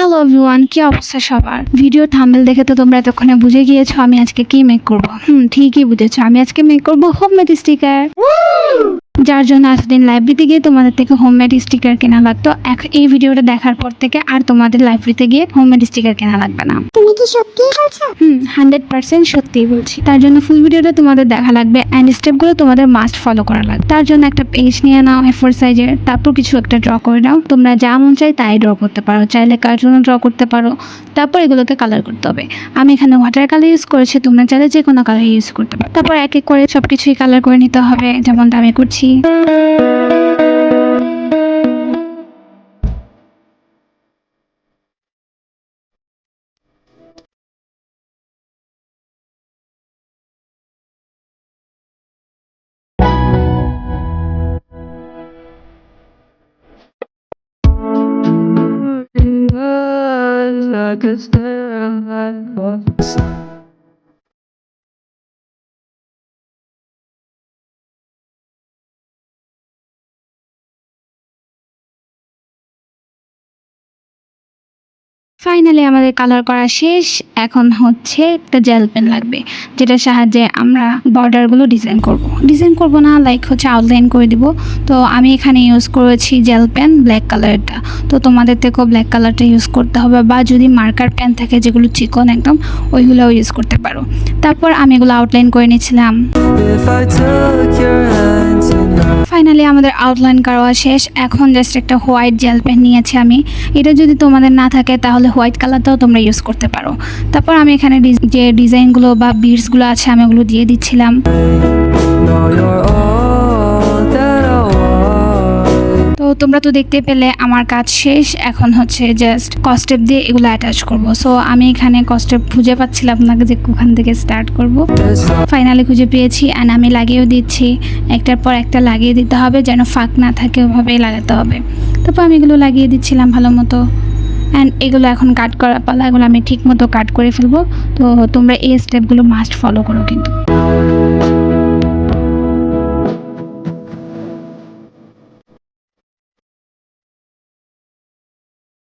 Hello everyone, কি অবস্থা সবার? ভিডিও থাম্বনেল দেখে তো তোমরা এতক্ষণে বুঝে গিয়েছো আমি আজকে কি মেক করব। ঠিকই বুঝেছো, আমি আজকে মেক করব হোমমেড স্টিকার। যার জন্য এতদিন লাইব্রেরিতে গিয়ে তোমাদের থেকে হোমমেড স্টিকার কেনা লাগতো, এই ভিডিওটা দেখার পর থেকে আর তোমাদের লাইব্রেরিতে গিয়ে হোমমেড স্টিকার কেনা লাগবে না। তুমি কি সত্যি বলছো? 100% সত্যিই বলছি। তার জন্য ফুল ভিডিওটা তোমাদের দেখা লাগবে অ্যান্ড স্টেপগুলো তোমাদের মাস্ট ফলো করা লাগবে। তার জন্য একটা পেজ নিয়ে নাও A4 সাইজের, তারপর কিছু একটা ড্র করে নাও। তোমরা যা মন চাই তাই ড্র করতে পারো, চাইলে কার্টুনও ড্র করতে পারো। তারপর এগুলোকে কালার করতে হবে। আমি এখানে ওয়াটার কালার ইউজ করেছি, তোমরা চাইলে যে কোনো কালার ইউজ করতে পারো। তারপর এক এক করে সবকিছুই কালার করে নিতে হবে, যেমনটা আমি করছি। I could stay alive. Finally আমাদের কালার করা শেষ। এখন হচ্ছে একটা জেল পেন লাগবে, যেটার সাহায্যে আমরা বর্ডারগুলো ডিজাইন করব না, লাইক হচ্ছে আউটলাইন করে দিব। তো আমি এখানে ইউজ করেছি জেল পেন ব্ল্যাক কালারটা। তো তোমাদের থেকেও ব্ল্যাক কালারটা ইউজ করতে হবে, বা যদি মার্কার পেন থাকে যেগুলো চিকন একদম, ওইগুলোও ইউজ করতে পারো। তারপর আমি এগুলো আউটলাইন করে নিয়েছিলাম। ফাইনালি আমাদের আউটলাইন করা শেষ। এখন জাস্ট একটা হোয়াইট জেল পেন নিয়েছি আমি। এটা যদি তোমাদের না থাকে তাহলে হোয়াইট কালারটাও তোমরা ইউজ করতে পারো। তারপর আমি এখানে যে ডিজাইনগুলো বা বিডসগুলো আছে আমি ওগুলো দিয়ে দিচ্ছিলাম। তো তোমরা তো দেখতে পেলে আমার কাজ শেষ। এখন হচ্ছে জাস্ট কস্টেপ দিয়ে এগুলো অ্যাটাচ করব। সো আমি এখানে কস্টেপ খুঁজে পাচ্ছিলাম না যে কোখান থেকে স্টার্ট করব। ফাইনালি খুঁজে পেয়েছি অ্যান্ড আমি লাগিয়েও দিচ্ছি। একটার পর একটা লাগিয়ে দিতে হবে, যেন ফাঁক না থাকে, ওভাবেই লাগাতে হবে। তারপর আমি এগুলো লাগিয়ে দিচ্ছিলাম ভালো মতো। অ্যান্ড এগুলো এখন কাট করা পালা, এগুলো আমি ঠিক মতো কাট করে ফেলবো। তো তোমরা এই স্টেপগুলো মাস্ট ফলো করো কিন্তু।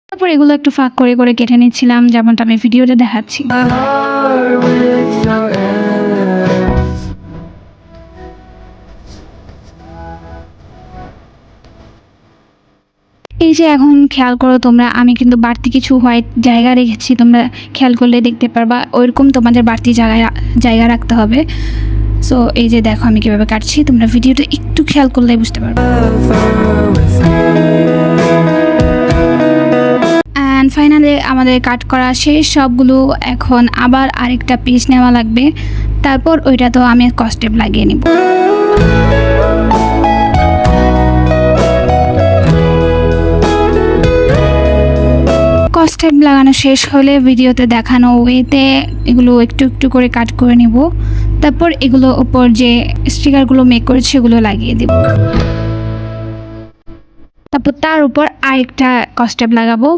তারপর এগুলো একটু ফাঁক করে করে কেটে নিচ্ছিলাম, যেমনটা আমি ভিডিওতে দেখাচ্ছি। এই যে এখন খেয়াল করো তোমরা, আমি কিন্তু বাড়তি কিছু হোয়াইট জায়গা রেখেছি, তোমরা খেয়াল করলে দেখতে পারবা। ওইরকম তোমাদের বাড়তি জায়গা রাখতে হবে। সো এই যে দেখো আমি কীভাবে কাটছি, তোমরা ভিডিওটা একটু খেয়াল করলে বুঝতে পারবে। অ্যান্ড ফাইনালি আমাদের কাট করা শেষ সবগুলো। এখন আবার আরেকটা পিস নেওয়া লাগবে, তারপর ওইটা তো আমি কস্টেপ লাগিয়ে নিব। কস্টেপ লাগানো শেষ হলে ভিডিওতে দেখানো ওয়েতে এগুলো একটু একটু করে কাট করে নিব। তারপর এগুলো উপর যে স্টিকারগুলো মেক করেছি এগুলো লাগিয়ে দিব। তারপর তার উপর আরেকটা কস্টেপ লাগাবো।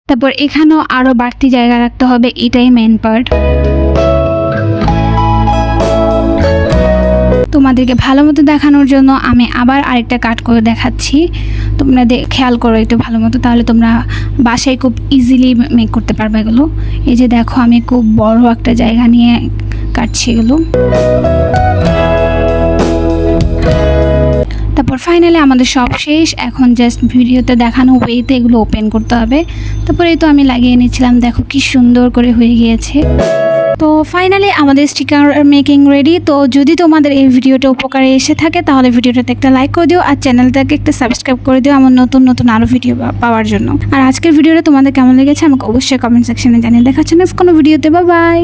তারপর এখানেও আরো বাড়তি জায়গা রাখতে হবে, এটাই মেন পার্ট। তোমাদেরকে ভালো মতো দেখানোর জন্য আমি আবার আরেকটা কাট করে দেখাচ্ছি। তোমরা খেয়াল করো একটু ভালো মতো, তাহলে তোমরা বাসায় খুব ইজিলি মেক করতে পারবে এগুলো। এই যে দেখো আমি খুব বড় একটা জায়গা নিয়ে কাটছি এগুলো। তারপর ফাইনালি আমাদের সব শেষ। এখন জাস্ট ভিডিওতে দেখানো ওয়েতে এগুলো ওপেন করতে হবে। তারপর এই তো আমি লাগিয়ে নিচ্ছিলাম, দেখো কি সুন্দর করে হয়ে গিয়েছে। তো ফাইনালি আমাদের স্টিকার মেকিং রেডি। তো যদি তোমাদের এই ভিডিওটা উপকারে এসে থাকে তাহলে ভিডিওটাতে একটা লাইক করে দিও, আর চ্যানেলটাকে একটা সাবস্ক্রাইব করে দিও আমার নতুন নতুন আরও ভিডিও পাওয়ার জন্য। আর আজকের ভিডিওটা তোমাদের কেমন লেগেছে আমাকে অবশ্যই কমেন্ট সেকশনে জানিয়ে। দেখা হচ্ছে নেক্সট কোনো ভিডিওতে। Bye bye.